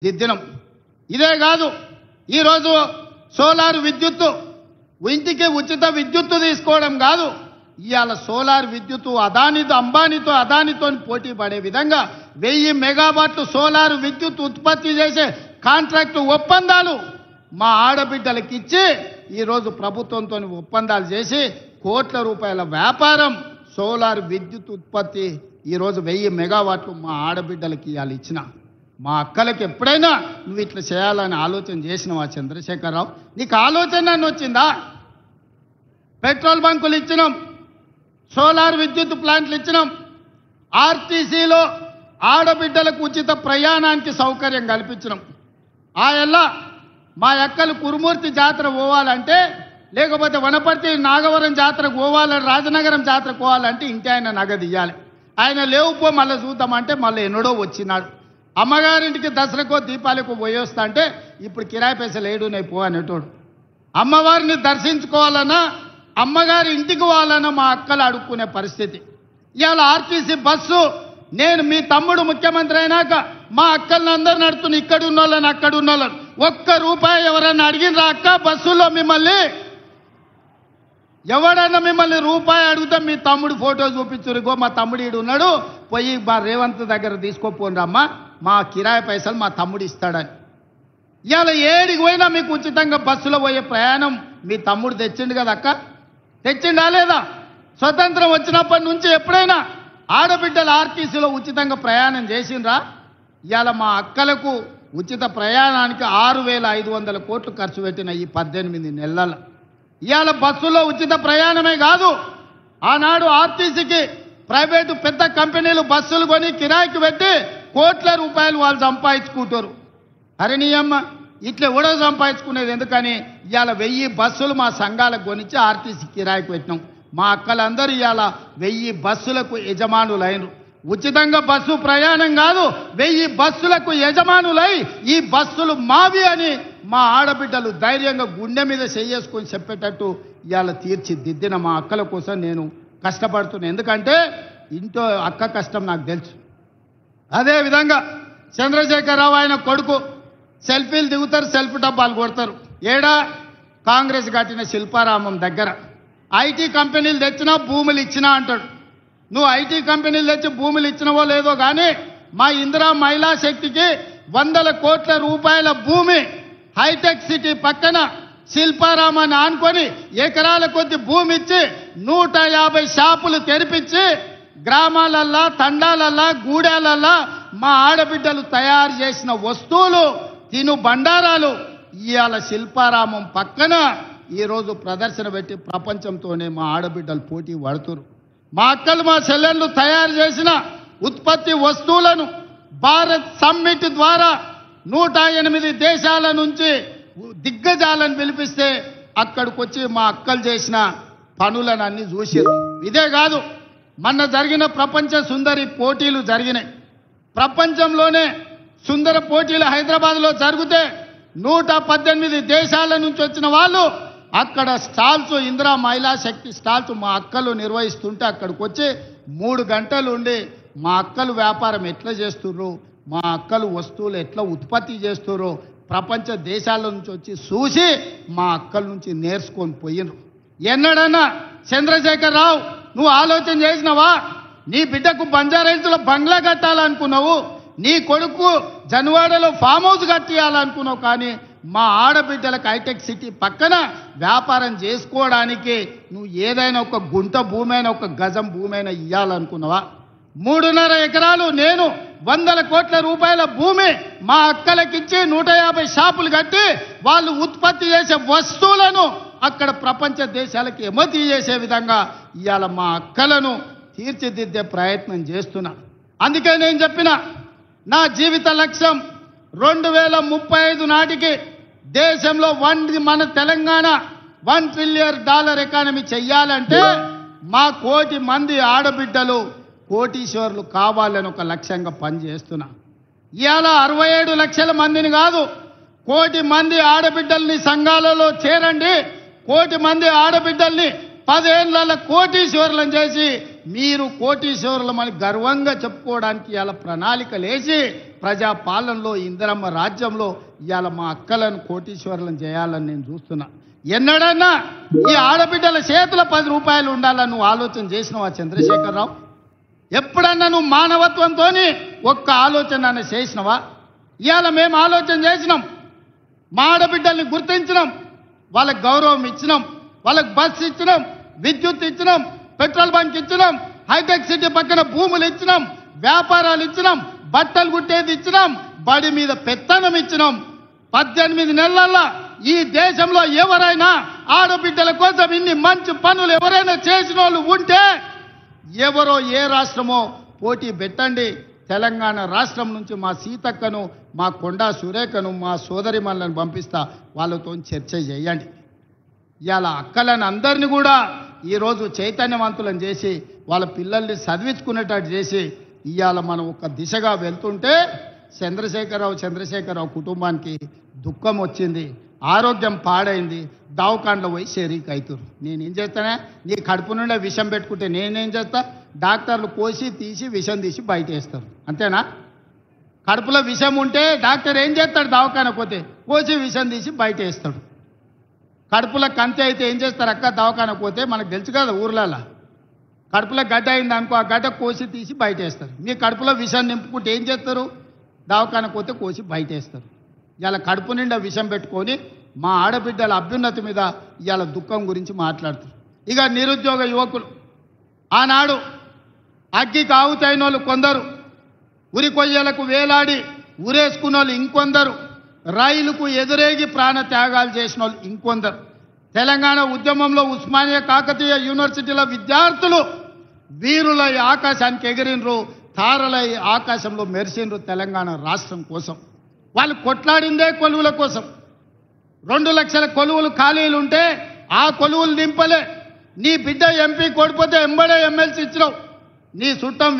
దిద్దినం. ఇదే కాదు, ఈరోజు సోలార్ విద్యుత్తు ఇంటికి ఉచిత విద్యుత్తు తీసుకోవడం కాదు, ఇవాళ సోలార్ విద్యుత్తు అంబానీతో పోటీ పడే విధంగా 1000 మెగావాట్లు సోలార్ విద్యుత్ ఉత్పత్తి చేసే కాంట్రాక్టు ఒప్పందాలు మా ఆడబిడ్డలకు ఇచ్చి ఈరోజు ప్రభుత్వంతో ఒప్పందాలు చేసి కోట్ల రూపాయల వ్యాపారం సోలార్ విద్యుత్ ఉత్పత్తి ఈరోజు 1000 మెగావాట్లు మా ఆడబిడ్డలకి ఇవాళ ఇచ్చిన. మా అక్కలకు ఎప్పుడైనా నువ్వు ఇట్లా చేయాలని ఆలోచన చేసినవా చంద్రశేఖరరావు? నీకు ఆలోచన వచ్చిందా? పెట్రోల్ బంకులు ఇచ్చినాం, సోలార్ విద్యుత్ ప్లాంట్లు ఇచ్చినాం, ఆర్టీసీలో ఆడబిడ్డలకు ఉచిత ప్రయాణానికి సౌకర్యం కల్పించినాం. మా అక్కలు కురుమూర్తి జాతర పోవాలంటే, లేకపోతే వనపర్తి నాగవరం జాతరకు పోవాలని, రాజనగరం జాతరకు పోవాలంటే ఇంటి ఆయన నగదు ఇవ్వాలి. ఆయన లేవుపో మళ్ళీ చూద్దామంటే మళ్ళీ ఎన్నడో వచ్చినాడు. అమ్మగారింటికి దసరాకో దీపాలకు పోయొస్తా అంటే ఇప్పుడు కిరాయి పైసలు ఏడున్నాయి పో అనేటోడు. అమ్మవారిని దర్శించుకోవాలన్నా, అమ్మగారి ఇంటికి పోవాలన్నా మా అక్కలు అడుక్కునే పరిస్థితి. ఇవాళ ఆర్టీసీ బస్సు నేను మీ తమ్ముడు ముఖ్యమంత్రి అయినాక మా అక్కల్ని అందరూ నడుతున్న, ఇక్కడ ఉన్నోళ్ళని అక్కడ ఉన్నోళ్ళని ₹1 ఎవరన్నా అడిగినరా అక్క? బస్సులో మిమ్మల్ని ఎవడన్నా మిమ్మల్ని రూపాయి అడుగుతా మీ తమ్ముడు ఫోటో చూపించురుగో, మా తమ్ముడు ఈడు ఉన్నాడు, పోయి మా రేవంత్ దగ్గర తీసుకోపోండమ్మా, మా కిరాయి పైసలు మా తమ్ముడు ఇస్తాడని. ఇవాళ ఏడికి పోయినా మీకు ఉచితంగా బస్సులో పోయే ప్రయాణం మీ తమ్ముడు తెచ్చిండు కదా అక్క, తెచ్చిండా లేదా? స్వతంత్రం వచ్చినప్పటి నుంచి ఎప్పుడైనా ఆడబిడ్డలు ఆర్టీసీలో ఉచితంగా ప్రయాణం చేసిండ్రా? ఇవాళ మా అక్కలకు ఉచిత ప్రయాణానికి 6500 కోట్లు ఖర్చు పెట్టిన ఈ 18 నెలల. ఇవాళ బస్సులో ఉచిత ప్రయాణమే కాదు, ఆనాడు ఆర్టీసీకి ప్రైవేటు పెద్ద కంపెనీలు బస్సులు కొని కిరాయికి పెట్టి కోట్ల రూపాయలు వాళ్ళు సంపాదించుకుంటారు. హరిణీయమ్మ ఇట్లా ఎవడో సంపాదించుకునేది ఎందుకని ఇవాళ 1000 బస్సులు మా సంఘాలకు కొనిచ్చి ఆర్టీసీ కిరాయికి పెట్టినాం. మా అక్కలందరూ ఇవాళ 1000 బస్సులకు యజమానులైనరు. ఉచితంగా బస్సు ప్రయాణం కాదు, 1000 బస్సులకు యజమానులై ఈ బస్సులు మావి అని మా ఆడబిడ్డలు ధైర్యంగా గుండె మీద చేసుకొని చెప్పేటట్టు ఇవాళ తీర్చిదిద్దిన మా అక్కల కోసం నేను కష్టపడుతున్నాను. ఎందుకంటే ఇంట్లో అక్క కష్టం నాకు తెలుసు. అదేవిధంగా చంద్రశేఖరరావు ఆయన కొడుకు సెల్ఫీలు దిగుతారు, సెల్ఫీ డబ్బాలు కొడతారు. ఏడా కాంగ్రెస్ కట్టిన శిల్పారామం దగ్గర ఐటీ కంపెనీలు తెచ్చినా భూములు ఇచ్చినా అంటాడు. నువ్వు ఐటీ కంపెనీలు తెచ్చి భూములు ఇచ్చినవో లేదో కానీ మా ఇందిరా మహిళా శక్తికి 100 కోట్ల రూపాయల భూమి హైటెక్ సిటీ పక్కన శిల్పారామాన్ని ఆనుకొని ఎకరాల కొద్ది భూమి ఇచ్చి 150 షాపులు తెరిపించి గ్రామాలల్లా, తండాలల్లా, గూడాలల్లా మా ఆడబిడ్డలు తయారు చేసిన వస్తువులు, తిను బండారాలు ఇవాళ శిల్పారామం పక్కన ఈరోజు ప్రదర్శన పెట్టి ప్రపంచంతోనే మా ఆడబిడ్డలు పోటీ పడుతురు. మా అక్కలు మా చెల్లెళ్ళు తయారు చేసిన ఉత్పత్తి వస్తువులను భారత్ సమ్మిట్ ద్వారా 108 దేశాల నుంచి దిగ్గజాలను పిలిపిస్తే అక్కడికి వచ్చి మా అక్కలు చేసిన పనులను అన్ని చూసారు. ఇదే కాదు, మొన్న జరిగిన ప్రపంచ సుందరి పోటీలు జరిగినాయి. ప్రపంచంలోనే సుందర పోటీలు హైదరాబాద్లో జరిగితే 118 దేశాల నుంచి వచ్చిన వాళ్ళు అక్కడ స్టాల్స్, ఇందిరా మహిళా శక్తి స్టాల్స్ మా అక్కలు నిర్వహిస్తుంటే అక్కడికి వచ్చి 3 గంటలు ఉండి మా అక్కలు వ్యాపారం ఎట్లా చేస్తుర్రు, మా అక్కలు వస్తువులు ఎట్లా ఉత్పత్తి చేస్తుర్రు ప్రపంచ దేశాల నుంచి వచ్చి చూసి మా అక్కల నుంచి నేర్చుకొని పోయినరు. ఎన్నడన్నా చంద్రశేఖరరావు నువ్వు ఆలోచన చేసినవా? నీ బిడ్డకు బంజారాహిల్స్లో బంగ్లా కట్టాలనుకున్నావు, నీ కొడుకు జన్వాడలో ఫామ్ హౌస్ కట్టియాలనుకున్నావు, కానీ మా ఆడబిడ్డలకు హైటెక్ సిటీ పక్కన వ్యాపారం చేసుకోవడానికి నువ్వు ఏదైనా ఒక గుంట భూమి అయినా, ఒక గజం భూమి అయినా ఇవ్వాలనుకున్నావా? 3.5 ఎకరాలు నేను 100 కోట్ల రూపాయల భూమి మా అక్కలకిచ్చి 150 షాపులు కట్టి వాళ్ళు ఉత్పత్తి చేసే వస్తువులను అక్కడ ప్రపంచ దేశాలకు ఎగుమతి చేసే విధంగా ఇవాళ మా అక్కలను తీర్చిదిద్దే ప్రయత్నం చేస్తున్నా. అందుకే నేను చెప్పిన నా జీవిత లక్ష్యం 2035 నాటికి దేశంలో మన తెలంగాణ $1 ట్రిలియన్ ఎకానమీ చెయ్యాలంటే మా 1 కోటి మంది ఆడబిడ్డలు కోటీశ్వర్లు కావాలని ఒక లక్ష్యంగా పనిచేస్తున్నా. ఇవాళ 67 లక్షల మందిని కాదు, 1 కోటి మంది ఆడబిడ్డల్ని సంఘాలలో చేరండి, 1 కోటి మంది ఆడబిడ్డల్ని 10 ఏళ్ల కోటీశ్వర్లను చేసి మీరు కోటీశ్వరులమని గర్వంగా చెప్పుకోవడానికి ఇవాళ ప్రణాళికలేసి ప్రజాపాలనలో ఇందిరమ్మ రాజ్యంలో ఇవాళ మా అక్కలను కోటీశ్వరులను చేయాలని నేను చూస్తున్నా. ఎన్నడన్నా ఈ ఆడబిడ్డల చేతుల 10 రూపాయలు ఉండాలని నువ్వు ఆలోచన చేసినావా చంద్రశేఖరరావు? ఎప్పుడన్నా నువ్వు మానవత్వంతో ఒక్క ఆలోచన చేసినవా? ఇవాళ మేము ఆలోచన చేసినాం, మా ఆడబిడ్డల్ని గుర్తించినాం, వాళ్ళకి గౌరవం ఇచ్చినాం, వాళ్ళకి బస్సు ఇచ్చినాం, విద్యుత్ ఇచ్చినాం, పెట్రోల్ బంక్ ఇచ్చినాం, హైటెక్ సిటీ పక్కన భూములు ఇచ్చినాం, వ్యాపారాలు ఇచ్చినాం, బట్టలు కుట్టేది ఇచ్చినాం, బడి మీద పెత్తనం ఇచ్చినాం. 18 నెలల్లో ఈ దేశంలో ఎవరైనా ఆడబిడ్డల కోసం ఇన్ని మంచి పనులు ఎవరైనా చేసిన వాళ్ళు ఉంటే ఎవరో ఏ రాష్ట్రమో పోటీ పెట్టండి. తెలంగాణ రాష్ట్రం నుంచి మా సీతక్కను, మా కొండా సురేఖను, మా సోదరిమణులను పంపిస్తా, వాళ్ళతో చర్చ చేయండి. ఇవాళ అక్కలను అందరినీ కూడా ఈరోజు చైతన్యవంతులను చేసి వాళ్ళ పిల్లల్ని చదివించుకునేటట్టు చేసి ఇవాళ మనం ఒక దిశగా వెళ్తుంటే చంద్రశేఖరరావు కుటుంబానికి దుఃఖం వచ్చింది, ఆరోగ్యం పాడైంది, దవాఖానలో పోయి షరీక్ అవుతారు. నేనేం చేస్తానే? నీ కడుపు నుండే విషం పెట్టుకుంటే నేనేం చేస్తా? డాక్టర్లు కోసి తీసి విషం తీసి బయట వేస్తారు, అంతేనా? కడుపులో విషం ఉంటే డాక్టర్ ఏం చేస్తాడు? దవాఖాన పోతే కోసి విషం తీసి బయట వేస్తాడు. కడుపులో కంతి అయితే ఏం చేస్తారు అక్క? దవాఖాన పోతే మనకు తెలుసు కదా, ఊర్లలో కడుపులో గడ్డ అయింది అనుకో, ఆ గడ్డ కోసి తీసి బయట వేస్తారు. మీ కడుపులో విషం నింపుకుంటే ఏం చేస్తారు? దవాఖాన పోతే కోసి బయట వేస్తారు. ఇలా కడుపు నిండా విషం పెట్టుకొని మా ఆడబిడ్డల అభ్యున్నతి మీద ఇవాళ దుఃఖం గురించి మాట్లాడుతారు. ఇక నిరుద్యోగ యువకులు ఆనాడు అగ్గికి ఆవుతైన వాళ్ళు కొందరు, ఉరి కొయ్యలకు వేలాడి ఉరేసుకున్న వాళ్ళు ఇంకొందరు, రైలుకు ఎదురేగి ప్రాణ త్యాగాలు చేసిన వాళ్ళు ఇంకొందరు. తెలంగాణ ఉద్యమంలో ఉస్మానియా కాకతీయ యూనివర్సిటీల విద్యార్థులు వీరులై ఆకాశానికి ఎగిరినరు, తారలై ఆకాశంలో మెరిసినరు తెలంగాణ రాష్ట్రం కోసం. వాళ్ళు కొట్లాడిందే కొలువుల కోసం. 2 లక్షల కొలువులు ఖాళీలు ఉంటే ఆ కొలువులు నింపలే. నీ బిడ్డ ఎంపీ కోడిపోతే ఎంబడే ఎమ్మెల్సీ ఇచ్చినావు. నీ చుట్టం